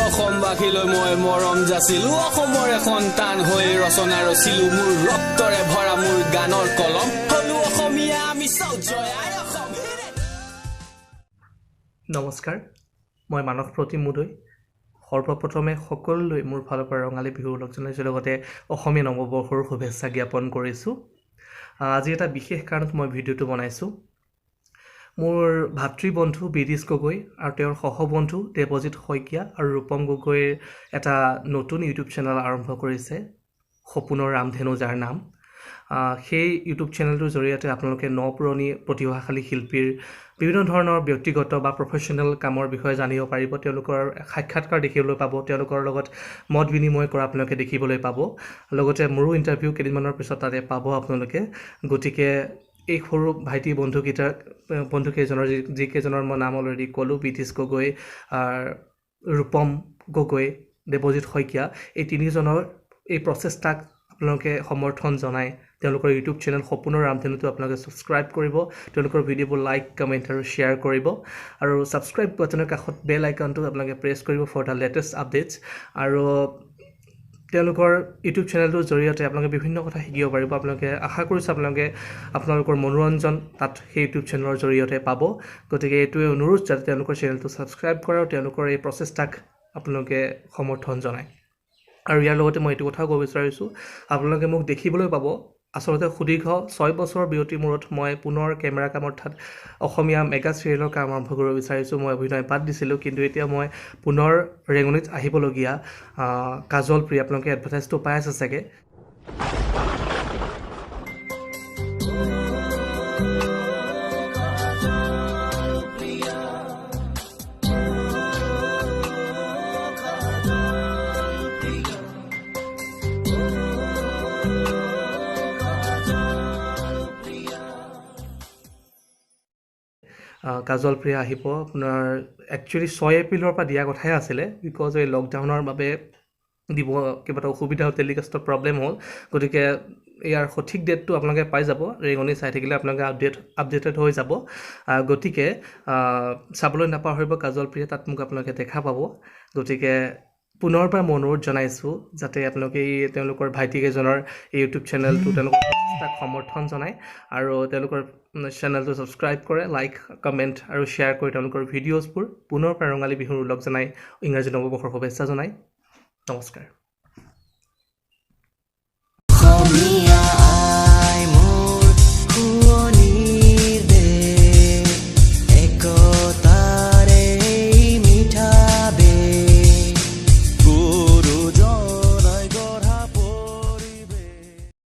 অসমবাসীলৈ মই মৰম যাচিলো অসমৰ এখন টান হৈ ৰচনা ৰচিলো মোৰ ৰক্তৰে ভৰা মোৰ গানৰ কলম হলো অসমীয়া আমি চাও জয় আই অসম নমস্কাৰ মই মানস প্ৰতিমুদৈ সৰ্বপ্ৰথমে সকলোলৈ মোৰ ফালৰ পৰা ৰঙালী বিহুৰ লগ জনাইছোঁ লগতে অসমীয়া নৱবৰ্ষৰ শুভেচ্ছা জ্ঞাপন কৰিছোঁ আজি এটা বিশেষ কাৰণত মই ভিডিঅ'টো বনাইছোঁ মোৰ ভাতৃ বন্ধু বিদিশ গগৈ আৰু তেওঁৰ সহবন্ধু দেৱজিৎ শইকীয়া আৰু ৰূপম গগৈৰ এটা নতুন ইউটিউব চেনেল আৰম্ভ কৰিছে সপোনৰ ৰামধেনু যাৰ নাম সেই ইউটিউব চেনেলটোৰ জৰিয়তে আপোনালোকে নপুৰণি প্ৰতিভাশালী শিল্পীৰ বিভিন্ন ধৰণৰ ব্যক্তিগত বা প্ৰফেশ্যনেল কামৰ বিষয়ে জানিব পাৰিব তেওঁলোকৰ সাক্ষাৎকাৰ দেখিবলৈ পাব তেওঁলোকৰ লগত মত বিনিময় কৰা আপোনালোকে দেখিবলৈ পাব লগতে মোৰো ইণ্টাৰভিউ কেইদিনমানৰ পিছত তাতে পাব আপোনালোকে গতিকে এই সৰু ভাইটি বন্ধুকেইজনৰ যিকেইজনৰ মই নাম অলৰেডি ক'লোঁ বিদিশ গগৈ ৰূপম গগৈ দেৱজিৎ শইকীয়া এই তিনিজনৰ এই প্ৰচেষ্টাক আপোনালোকে সমৰ্থন জনাই তেওঁলোকৰ ইউটিউব চেনেল সপোনৰ ৰামধেনুটো আপোনালোকে ছাবস্ক্ৰাইব কৰিব তেওঁলোকৰ ভিডিঅ'বোৰ লাইক কমেণ্ট আৰু শ্বেয়াৰ কৰিব আৰু ছাবস্ক্ৰাইব বাটনৰ কাষত বেল আইকনটো আপোনালোকে প্ৰেছ কৰিব ফৰ দ্য লেটেষ্ট আপডেটছ আৰু তেওঁলোকৰ ইউটিউব চেনেলটোৰ জৰিয়তে আপোনালোকে বিভিন্ন কথা শিকিব পাৰিব আপোনালোকে আশা কৰিছোঁ আপোনালোকৰ মনোৰঞ্জন তাত সেই ইউটিউব চেনেলৰ জৰিয়তে পাব গতিকে এইটোৱে অনুৰোধ যাতে তেওঁলোকৰ চেনেলটো ছাবস্ক্ৰাইব কৰে আৰু তেওঁলোকৰ এই প্ৰচেষ্টাক আপোনালোকে সমৰ্থন জনায় আৰু ইয়াৰ লগতে মই এইটো কথাও ক'ব বিচাৰিছোঁ আপোনালোকে মোক দেখিবলৈ পাব আচলতে সুদীৰ্ঘ 6 বছৰৰ বিৰতিৰ মূৰত মই পুনৰ কেমেৰা কাম অৰ্থাৎ অসমীয়া মেগা চিৰিয়েলৰ কাম আৰম্ভ কৰিব বিচাৰিছোঁ মই অভিনয় বাদ দিছিলোঁ কিন্তু এতিয়া মই পুনৰ ৰেঙনিত আহিবলগীয়া কাজল প্ৰিয়া আপোনালোকে এডভাৰটাইজটো পাই আছে চাগে কাজল প্ৰিয়া আহিব আপোনাৰ একচুৱেলি 6 এপ্ৰিলৰ পৰা দিয়া কথাই আছিলে বিকজ এই লকডাউনৰ বাবে দিব কিবা এটা অসুবিধা টেলিকাষ্টৰ প্ৰব্লেম হ'ল গতিকে ইয়াৰ সঠিক ডেটটো আপোনালোকে পাই যাব ৰেঙনি চাই থাকিলে আপোনালোকে আপডেটেড হৈ যাব গতিকে চাবলৈ নাপাহৰিব কাজল প্ৰিয়া তাত মোক আপোনালোকে দেখা পাব গতিকে পুনৰবাৰ মই অনুৰোধ জনাইছোঁ যাতে আপোনালোকে তেওঁলোকৰ ভাইটিকেইজনৰ এই ইউটিউব চেনেলটো তেওঁলোকৰ প্ৰচেষ্টাক সমৰ্থন জনায় আৰু তেওঁলোকৰ চেনেলটো ছাবস্ক্ৰাইব কৰে লাইক কমেণ্ট আৰু শ্বেয়াৰ কৰি তেওঁলোকৰ ভিডিঅ'জবোৰ পুনৰবাৰ ৰঙালী বিহুৰ উল্লেখ জনাই ইংৰাজী নৱবৰ্ষৰ শুভেচ্ছা জনাই নমস্কাৰ